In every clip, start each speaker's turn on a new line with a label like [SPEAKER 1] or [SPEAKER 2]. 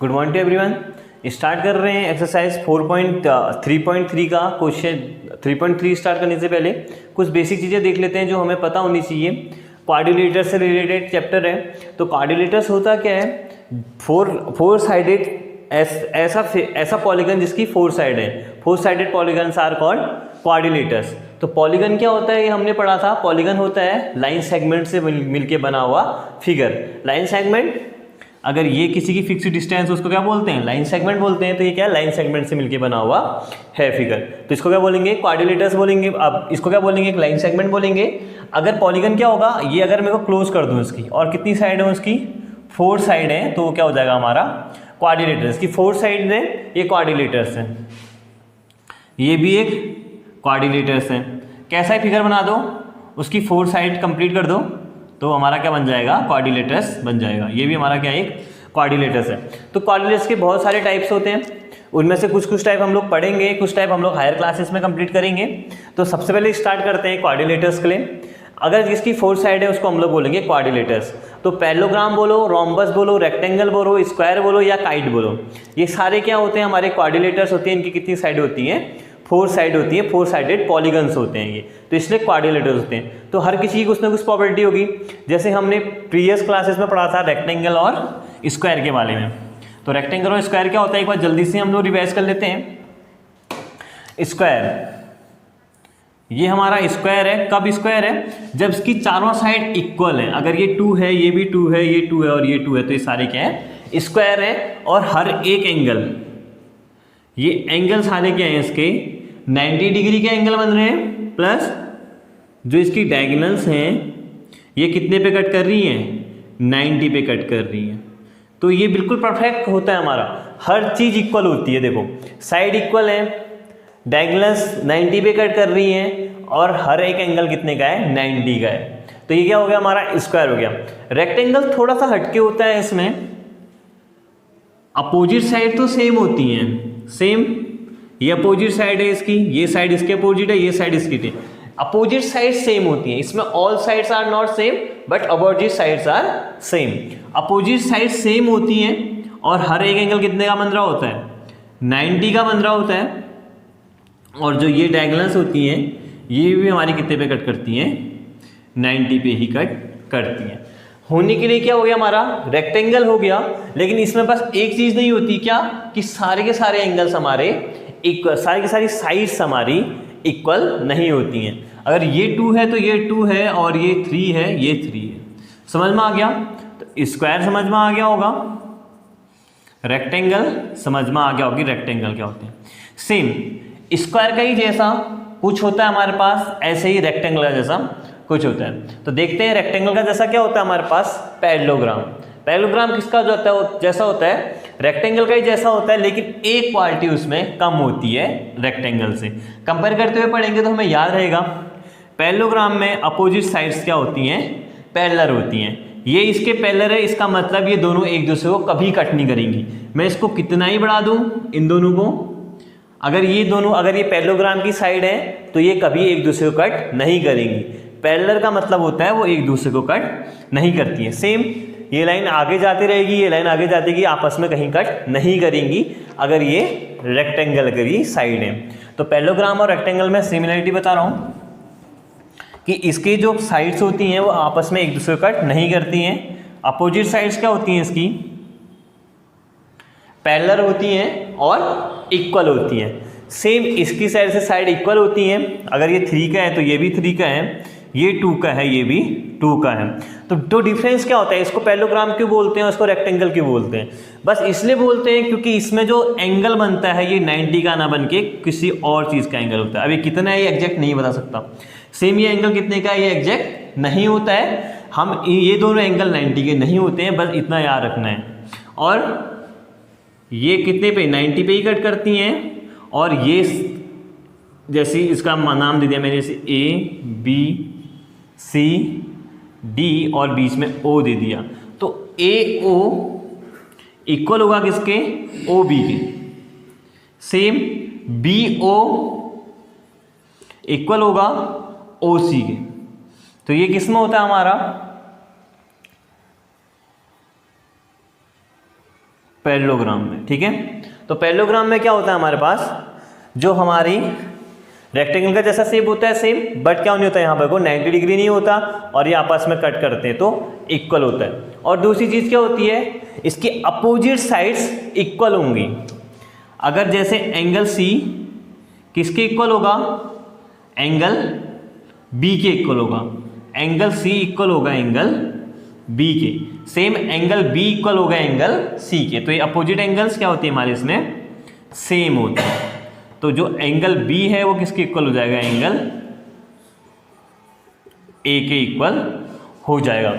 [SPEAKER 1] Good morning to everyone. Start कर रहे हैं एक्सरसाइज 4.3.3 का क्वेश्चन। 3.3 स्टार्ट करने से पहले कुछ बेसिक चीज़ें देख लेते हैं जो हमें पता होनी चाहिए। क्वाड्रिलेटर्स से रिलेटेड चैप्टर है। तो क्वाड्रिलेटर्स होता क्या है? फोर साइडेड ऐसा पॉलीगन जिसकी फोर साइड है। Four sided polygons are called quadrilaterals. तो पॉलीगन क्या होता है ये हमने पढ़ा था। पॉलीगन होता है लाइन सेगमेंट से मिलके बना हुआ फिगर। लाइन सेगमेंट, अगर ये किसी की फिक्स्ड डिस्टेंस उसको क्या बोलते हैं? लाइन सेगमेंट बोलते हैं। तो ये क्या है? लाइन सेगमेंट से मिलके बना हुआ है फिगर। तो इसको क्या बोलेंगे? क्वाड्रिलेटर्स बोलेंगे। अब इसको क्या बोलेंगे? एक लाइन सेगमेंट बोलेंगे। अगर पॉलीगन क्या होगा, ये अगर मेरे को क्लोज कर दूं इसकी, और कितनी साइड है उसकी? फोर साइड है, तो क्या हो जाएगा हमारा क्वाड्रिलेटर्स की। फोर साइड है, ये क्वाड्रिलेटर्स है। ये भी एक क्वाड्रिलेटर्स है। कैसा है फिगर बना दो, उसकी फोर साइड कंप्लीट कर दो, तो हमारा क्या बन जाएगा? क्वाड्रिलेटर्स बन जाएगा। ये भी हमारा क्या एक क्वाड्रिलेटर्स है। तो क्वाड्रिलेटर्स के बहुत सारे टाइप्स होते हैं। उनमें से कुछ टाइप हम लोग पढ़ेंगे, कुछ टाइप हम लोग हायर क्लासेस में कंप्लीट करेंगे। तो सबसे पहले स्टार्ट करते हैं क्वाड्रिलेटर्स के लिए। अगर जिसकी फोर साइड है उसको हम लोग बोलेंगे क्वाड्रिलेटर्स। तो पैरेललोग्राम बोलो, रोम्बस बोलो, रेक्टेंगल बोलो, स्क्वायर बोलो या काइट बोलो, ये सारे क्या होते हैं? हमारे क्वाड्रिलेटर्स होते हैं। इनकी कितनी साइड होती हैं? फोर साइड होती है। फोर साइडेड पॉलीगन्स होते हैं ये, तो इसलिए क्वाड्रिलेटर्स होते हैं। तो हर किसी की कुछ ना कुछ प्रॉपर्टी होगी। जैसे हमने प्रीवियस क्लासेस में पढ़ा था रेक्टेंगल और स्क्वायर के बारे में। तो रेक्टेंगल और स्क्वायर क्या होता है, एक बार जल्दी से हम लोग रिवाइज कर लेते हैं। स्क्वायर, ये हमारा स्क्वायर है। कब स्क्वायर है? जब इसकी चारों साइड इक्वल है। अगर ये 2 है, ये भी 2 है, ये 2 है और ये 2 है, तो ये सारे क्या है? स्क्वायर है। और हर एक एंगल, ये एंगल सारे क्या है इसके? 90 डिग्री के एंगल बन रहे हैं, प्लस जो इसकी डायगोनल्स हैं ये कितने पे कट कर रही हैं? 90 पे कट कर रही हैं। तो ये बिल्कुल परफेक्ट होता है हमारा। हर चीज़ इक्वल होती है। देखो साइड इक्वल है, डायगोनल्स 90 पे कट कर रही हैं, और हर एक एंगल कितने का है? 90 का है। तो ये क्या हो गया? हमारा स्क्वायर हो गया। रेक्टेंगल थोड़ा सा हटके होता है। इसमें अपोजिट साइड तो सेम होती हैं, सेम। ये अपोजिट साइड है इसकी, ये साइड इसके अपोजिट है, ये साइड इसकी थी। अपोजिट साइड सेम होती हैं। इसमें all sides are not same but opposite sides are same. Opposite side same होती हैं और हर एक एंगल कितने का बन रहा होता है? 90 का बन रहा होता है। और जो ये डायगोनल्स होती हैं ये भी हमारी कितने पे कट करती हैं? 90 पे ही कट करती हैं। होने के लिए क्या हो गया? हमारा रेक्टेंगल हो गया। लेकिन इसमें बस एक चीज़ नहीं होती, क्या? कि सारे के सारे एंगल्स हमारे इक्वल, सारी की सारी साइड्स हमारी इक्वल नहीं होती हैं। अगर ये 2 है तो ये 2 है, और ये 3 है, ये 3 है। समझ में आ गया? तो स्क्वायर समझ में आ गया होगा, रेक्टेंगल समझ में आ गया होगी। रेक्टेंगल क्या होते हैं? सेम स्क्वायर का ही जैसा कुछ होता है हमारे पास, ऐसे ही रेक्टेंगल का जैसा कुछ होता है। तो देखते हैं रेक्टेंगल का जैसा क्या होता है हमारे पास? पैरेललोग्राम। पैरेललोग्राम किसका जो होता है जैसा होता है? रेक्टेंगल का ही जैसा होता है, लेकिन एक क्वालिटी उसमें कम होती है रेक्टेंगल से। कंपेयर करते हुए पढ़ेंगे तो हमें याद रहेगा। पैरेललोग्राम में अपोजिट साइड्स क्या होती हैं? पैरेलल होती हैं। ये इसके पैरेलल है, इसका मतलब ये दोनों एक दूसरे को कभी कट नहीं करेंगी। मैं इसको कितना ही बढ़ा दूं इन दोनों को, अगर ये दोनों, अगर ये पैरेललोग्राम की साइड है तो ये कभी एक दूसरे को कट नहीं करेंगी। पैरेलल का मतलब होता है वो एक दूसरे को कट नहीं करती है। सेम ये लाइन आगे जाती रहेगी, ये लाइन आगे जाती रहेगी, आपस में कहीं कट नहीं करेंगी अगर ये रेक्टेंगल की साइड है। तो पैरेललोग्राम और रेक्टेंगल में सिमिलरिटी बता रहा हूँ कि इसकी जो साइड्स होती हैं वो आपस में एक दूसरे को कट नहीं करती हैं। अपोजिट साइड्स क्या होती हैं इसकी? पैरेलल होती हैं और इक्वल होती हैं। सेम इसकी साइड से साइड इक्वल होती हैं। अगर ये 3 का है तो ये भी 3 का है, ये 2 का है, ये भी 2 का है। तो डिफरेंस क्या होता है? इसको पैरेललोग्राम क्यों बोलते हैं और इसको रेक्टेंगल क्यों बोलते हैं? बस इसलिए बोलते हैं क्योंकि इसमें जो एंगल बनता है ये 90 का ना बन के किसी और चीज़ का एंगल होता है। अभी कितना है ये एग्जैक्ट नहीं बता सकता। सेम ये एंगल कितने का है ये एग्जैक्ट नहीं होता है। हम ये दोनों एंगल 90 के नहीं होते हैं, बस इतना याद रखना है। और ये कितने पे? 90 पे ही कट करती हैं। और ये जैसे इसका नाम दे दिया मैंने, जैसे A, B, C, D और बीच में O दे दिया, तो AO इक्वल होगा किसके? OB के। सेम BO इक्वल होगा OC के। तो ये किस में होता है हमारा? पैरेललोग्राम में, ठीक है। तो पैरेललोग्राम में क्या होता है हमारे पास, जो हमारी रेक्टेंगल का जैसा शेप होता है सेम, बट क्या नहीं होता है यहाँ पर को 90 डिग्री नहीं होता और ये आपस में कट करते हैं तो इक्वल होता है। और दूसरी चीज़ क्या होती है, इसकी अपोजिट साइड्स इक्वल होंगी। अगर जैसे एंगल सी किसके इक्वल होगा, एंगल बी के इक्वल होगा, एंगल सी इक्वल होगा एंगल बी के, सेम एंगल बी इक्वल होगा एंगल सी के। तो ये अपोजिट एंगल्स क्या होती है हमारे इसमें, सेम होते हैं। तो जो एंगल बी है वो किसके इक्वल हो जाएगा, एंगल ए के इक्वल हो जाएगा।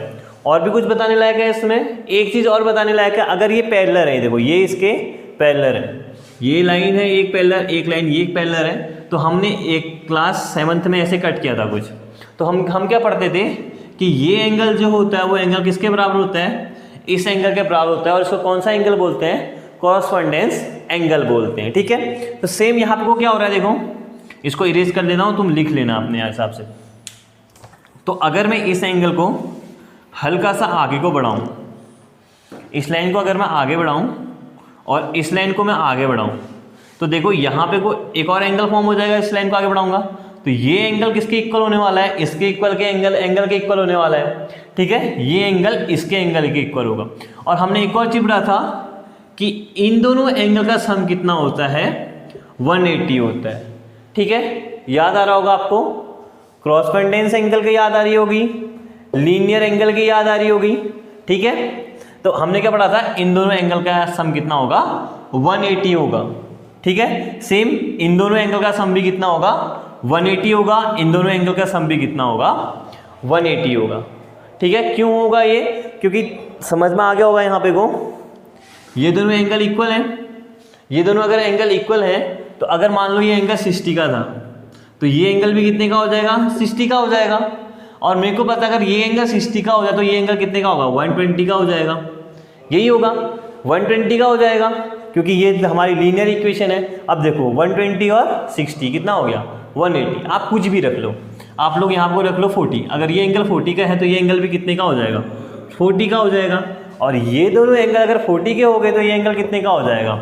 [SPEAKER 1] और भी कुछ बताने लायक है इसमें, एक चीज़ और बताने लायक है, अगर ये पैरेलल है, देखो ये इसके पैरेलल है, ये लाइन है एक पैरेलल, एक लाइन ये एक पैरेलल है। तो हमने एक क्लास 7th में ऐसे कट किया था कुछ, तो हम क्या पढ़ते थे कि ये एंगल जो होता है वो एंगल किसके बराबर होता है, इस एंगल के बराबर होता है, और इसको कौन सा एंगल बोलते हैं, कॉरस्पॉन्डेंस एंगल बोलते हैं, ठीक है। तो सेम यहाँ पे को क्या हो रहा है, देखो इसको इरेज कर देना हो, तुम लिख लेना अपने हिसाब से। तो अगर मैं इस एंगल को हल्का सा आगे को बढ़ाऊं, इस लाइन को अगर मैं आगे बढ़ाऊं और इस लाइन को मैं आगे बढ़ाऊं, तो देखो यहाँ पे को एक और एंगल फॉर्म हो जाएगा। इस लाइन को आगे बढ़ाऊंगा तो ये एंगल किसके इक्वल होने वाला है, इसके इक्वल के एंगल के इक्वल होने वाला है, ठीक है। ये एंगल इसके एंगल के इक्वल होगा। और हमने एक और चीज पढ़ा था कि इन दोनों एंगल का सम कितना होता है, 180 होता है, ठीक है। याद आ रहा होगा आपको, कॉरस्पॉन्डेंस एंगल की याद आ रही होगी, लीनियर एंगल की याद आ रही होगी, ठीक है। तो हमने क्या पढ़ा था, इन दोनों एंगल का सम कितना होगा, 180 होगा, ठीक है। सेम इन दोनों एंगल का सम भी कितना होगा, 180 होगा। इन दोनों एंगल का सम भी कितना होगा, 180 होगा, ठीक है। क्यों होगा ये, क्योंकि समझ में आ गया होगा यहाँ पे को, ये दोनों एंगल इक्वल हैं। ये दोनों अगर एंगल इक्वल हैं तो अगर मान लो ये एंगल 60 का था तो ये एंगल भी कितने का हो जाएगा, 60 का हो जाएगा। और मेरे को पता अगर ये एंगल 60 का हो जाए तो ये एंगल कितने का होगा, 120 का हो जाएगा। यही होगा, 120 का हो जाएगा, क्योंकि ये हमारी लीनियर इक्वेशन है। अब देखो 120 और 60 कितना हो गया, 180। आप कुछ भी रख लो, आप लोग यहाँ को रख लो 40। अगर ये एंगल 40 का है तो ये एंगल भी कितने का हो जाएगा, 40 का हो जाएगा। और ये दोनों एंगल अगर 40 के हो गए तो ये एंगल कितने का हो जाएगा,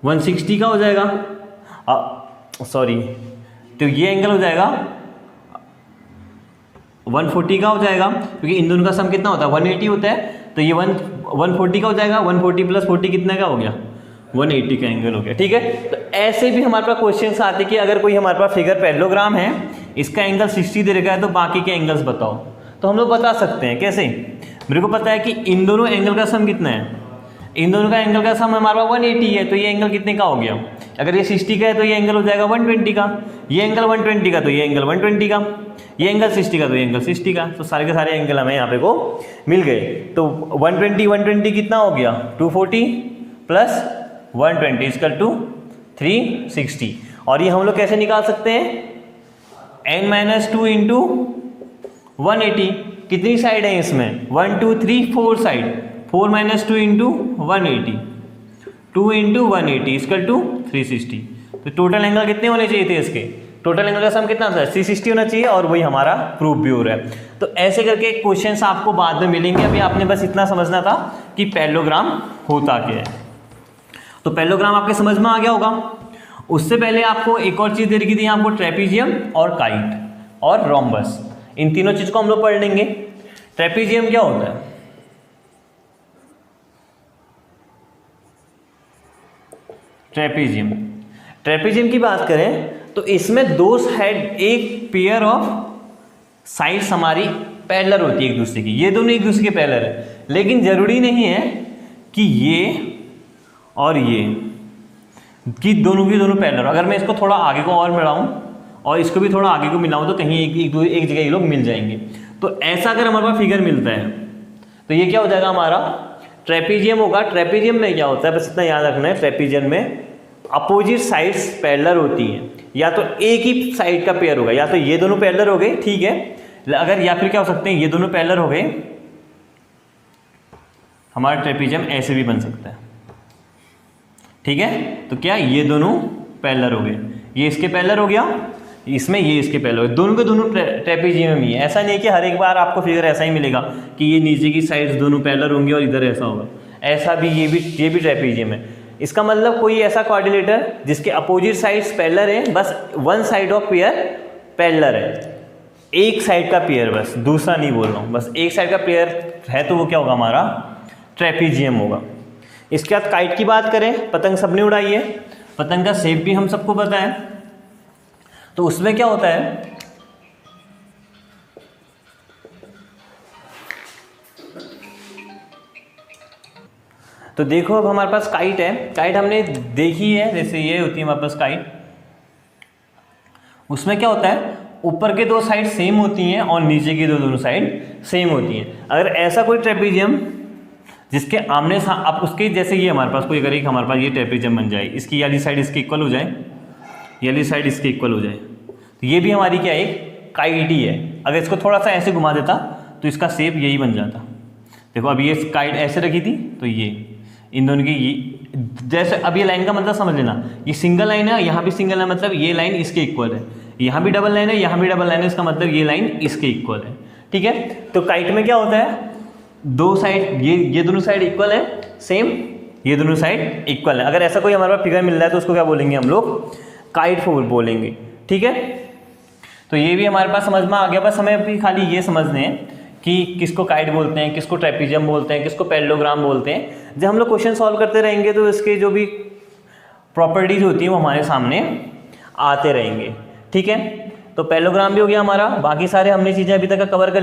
[SPEAKER 1] 160 का हो जाएगा। सॉरी, तो ये एंगल हो जाएगा 140 का हो जाएगा, क्योंकि इन दोनों का सम कितना होता है, 180 होता है। तो ये 140 का हो जाएगा, 140 प्लस 40 कितने का हो गया, 180 का एंगल हो गया, ठीक है। तो ऐसे भी हमारे पास क्वेश्चन आते हैं कि अगर कोई हमारे पास फिगर पैरेललोग्राम है, इसका एंगल 60 दे रखा है, तो बाकी के एंगल्स बताओ। तो हम लोग बता सकते हैं कैसे, मेरे को पता है कि इन दोनों एंगल का सम कितना है, इन दोनों का एंगल का सम हमारे पास 180 है, तो ये एंगल कितने का हो गया। अगर ये 60 का है तो ये एंगल हो जाएगा 120 का, ये एंगल 120 का तो ये एंगल 120 का, ये एंगल 60 का तो ये एंगल 60 का। तो सारे के सारे एंगल हमें यहाँ पे को मिल गए। तो 120 कितना हो गया, 240 प्लस 120 इक्वल टू 360। और ये हम लोग कैसे निकाल सकते हैं, n-2 इंटू 180। कितनी साइड है इसमें, 1 2 3 4 side, 4 - 2 into 180, 2 into 180 equal to 360। तो टोटल एंगल कितने होने चाहिए थे इसके, टोटल एंगल का सम कितना था, 360 होना चाहिए। और वही हमारा प्रूफ भी हो रहा है। तो ऐसे करके क्वेश्चंस आपको बाद में मिलेंगे। अभी आपने बस इतना समझना था कि पैरेललोग्राम होता क्या है। तो पैरेललोग्राम आपके समझ में आ गया होगा। उससे पहले आपको एक और चीज़ दे रखी थी आपको, ट्रेपीजियम और काइट और रोम्बस। इन तीनों चीज़ को हम लोग पढ़ लेंगे। ट्रेपीजियम क्या होता है, ट्रेपीजियम की बात करें तो इसमें दो साइड, एक पेयर ऑफ साइड्स हमारी पैरेलल होती है एक दूसरे की। ये दोनों एक दूसरे के पैरेलल है, लेकिन जरूरी नहीं है कि ये और ये कि दोनों की दोनों पैरेलल। अगर मैं इसको थोड़ा आगे को और मिलाऊं और इसको भी थोड़ा आगे को मिलाऊं तो कहीं एक जगह ये लोग मिल जाएंगे। तो ऐसा अगर हमारे पास फिगर मिलता है तो ये क्या हो जाएगा, हमारा ट्रेपीजियम होगा। ट्रेपीजियम में क्या होता है, बस इतना याद रखना है, ट्रेपीजियम में अपोजिट साइड्स पैरेलल होती हैं। या तो एक ही साइड का पेयर होगा, या तो ये दोनों पैरेलल हो गए, ठीक है। अगर या फिर क्या हो सकते हैं, ये दोनों पैरेलल हो गए, हमारा ट्रेपीजियम ऐसे भी बन सकता है, ठीक है। तो क्या ये दोनों पैरेलल हो गए, ये इसके पैरेलल हो गया, इसमें ये इसके पैरेलल हो गए, दोनों के दोनों ट्रेपीजियम ही है। ऐसा नहीं है कि हर एक बार आपको फिगर ऐसा ही मिलेगा कि ये नीचे की साइड्स दोनों पैरेलल होंगी और इधर ऐसा होगा, ऐसा भी, ये भी ट्रेपीजियम है। इसका मतलब कोई ऐसा क्वाड्रिलेटर जिसके अपोजिट साइड्स पैरेलल है, बस one side of pair parallel है, एक साइड का पेयर, बस दूसरा नहीं बोल रहा हूँ, बस एक साइड का पेयर है, तो वो क्या होगा हमारा ट्रेपीजियम होगा। इसके बाद काइट की बात करें, पतंग सबने उड़ाई है, पतंग का शेप भी हम सबको पता है। तो उसमें क्या होता है, तो देखो अब हमारे पास काइट है, काइट हमने देखी है, जैसे ये होती है हमारे पास काइट। उसमें क्या होता है, ऊपर के दो साइड सेम होती हैं और नीचे की दोनों साइड सेम होती हैं। अगर ऐसा कोई ट्रेपीजियम जिसके आमने अब उसके जैसे ये हमारे पास कोई, अगर एक हमारे पास ये ट्रेपीजियम बन जाए, इसकी ये वाली साइड इसकी इक्वल हो जाए, ये वाली साइड इसकी इक्वल हो जाए, तो ये भी हमारी क्या एक काइट ही है। अगर इसको थोड़ा सा ऐसे घुमा देता तो इसका शेप यही बन जाता। देखो अब ये काइट ऐसे रखी थी, तो ये इन दोनों की ये, जैसे अब ये लाइन का मतलब समझ लेना, ये सिंगल लाइन है, यहाँ भी सिंगल है, मतलब ये लाइन इसके इक्वल है, यहाँ भी डबल लाइन है, यहाँ भी डबल लाइन है, इसका मतलब ये लाइन इसके इक्वल है। ठीक है, तो काइट में क्या होता है, दो साइड, ये दोनों साइड इक्वल है, सेम, ये दोनों साइड इक्वल है। अगर ऐसा कोई हमारे पास फिगर मिल रहा है तो उसको क्या बोलेंगे हम लोग, काइट फोर बोलेंगे। ठीक है, तो ये भी हमारे पास समझ में आ गया। बस हमें अभी खाली ये समझने हैं कि किसको काइट बोलते हैं, किसको ट्रेपीजियम बोलते हैं, किसको पैरेललोग्राम बोलते हैं। जब हम लोग क्वेश्चन सॉल्व करते रहेंगे तो इसके जो भी प्रॉपर्टीज होती हैं वो हमारे सामने आते रहेंगे। ठीक है, तो पैरेललोग्राम भी हो गया हमारा, बाकी सारे हमने चीज़ें अभी तक कवर कर